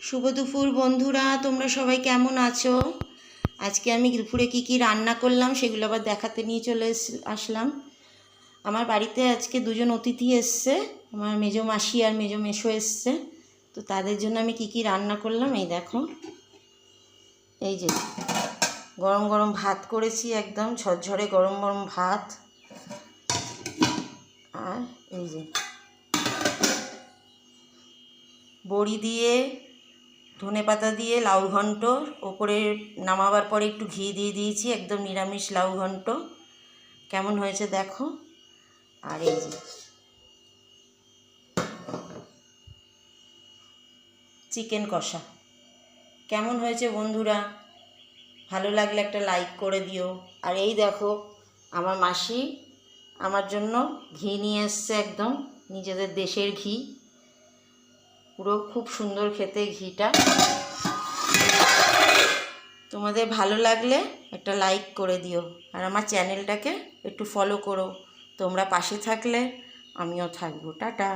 শুভ দুপুর বন্ধুরা, তোমরা সবাই কেমন আছো? আজকে আমি দুপুরে কি রান্না করলাম সেগুলো আবার দেখাতে নিয়ে চলে আসলাম। আমার বাড়িতে আজকে দুজন অতিথি এসছে, আমার মেজো মাসি আর মেজো মেশো এসছে। তো তাদের জন্য আমি কি রান্না করলাম এই দেখো। এই যে গরম গরম ভাত করেছি, একদম ঝরঝরে গরম গরম ভাত। আর এই যে বড়ি দিয়ে ধনেপাতা দিয়ে লাউ ঘন্ট, ওপরে নামাবার পরে একটু ঘি দিয়ে দিয়েছি, একদম নিরামিষ লাউ ঘন্ট। কেমন হয়েছে দেখো। আর এই যে চিকেন কষা। কেমন হয়েছে বন্ধুরা? ভালো লাগলে একটা লাইক করে দিও। আর এই দেখো আমার মাসি আমার জন্য ঘি নিয়ে এসছে, একদম নিজেদের দেশের ঘি, পুরো খুব সুন্দর খেতে ঘিটা। তোমাদের ভালো লাগলে একটা লাইক করে দিও, আর আমার চ্যানেলটাকে একটু ফলো করো। তোমরা পাশে থাকলে আমিও থাকবো। টাটা।